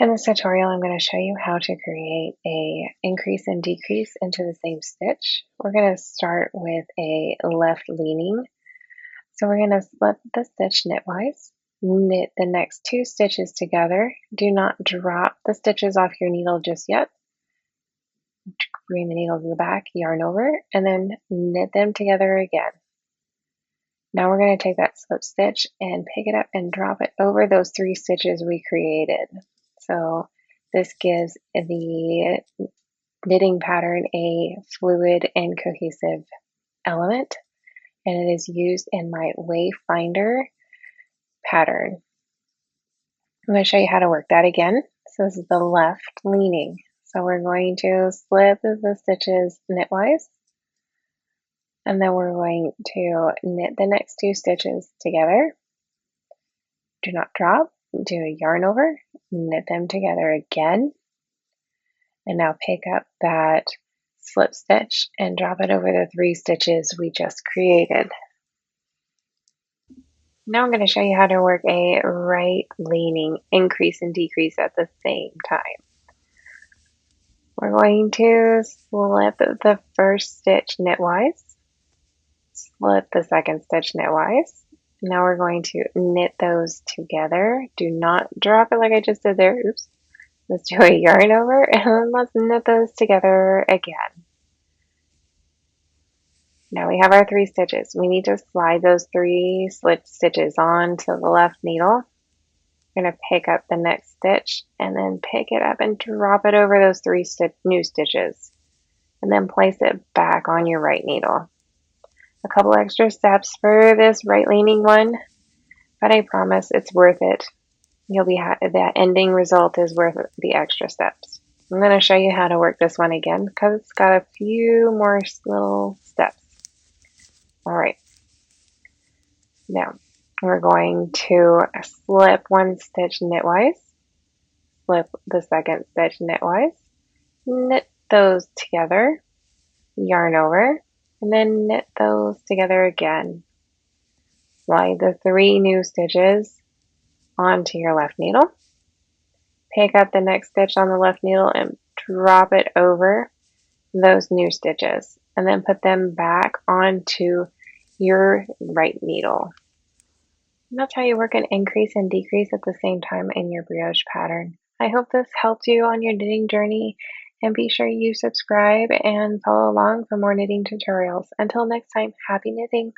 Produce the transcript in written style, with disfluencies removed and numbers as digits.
In this tutorial, I'm going to show you how to create a increase and decrease into the same stitch. We're going to start with a left leaning. So we're going to slip the stitch knitwise, knit the next two stitches together. Do not drop the stitches off your needle just yet. Bring the needle to the back, yarn over, and then knit them together again. Now we're going to take that slip stitch and pick it up and drop it over those three stitches we created. So this gives the knitting pattern a fluid and cohesive element, and it is used in my Wayfinder pattern. I'm going to show you how to work that again. So this is the left leaning. So we're going to slip the stitches knitwise, and then we're going to knit the next two stitches together. Do not drop, do a yarn over, knit them together again, and now pick up that slip stitch and drop it over the three stitches we just created. Now I'm going to show you how to work a right leaning increase and decrease at the same time. We're going to slip the first stitch knitwise, slip the second stitch knitwise. Now we're going to knit those together. Do not drop it like I just did there. Oops. Let's do a yarn over and let's knit those together again. Now we have our three stitches. We need to slide those three slip stitches onto the left needle. We're going to pick up the next stitch and then pick it up and drop it over those three new stitches, and then place it back on your right needle. A couple extra steps for this right leaning one, but I promise it's worth it. You'll be that ending result is worth the extra steps. I'm going to show you how to work this one again because it's got a few more little steps. All right. Now we're going to slip one stitch knitwise, slip the second stitch knitwise, knit those together, yarn over, and then knit those together again. Slide the three new stitches onto your left needle. Pick up the next stitch on the left needle and drop it over those new stitches, and then put them back onto your right needle. And that's how you work an increase and decrease at the same time in your brioche pattern. I hope this helped you on your knitting journey, and be sure you subscribe and follow along for more knitting tutorials. Until next time, happy knitting!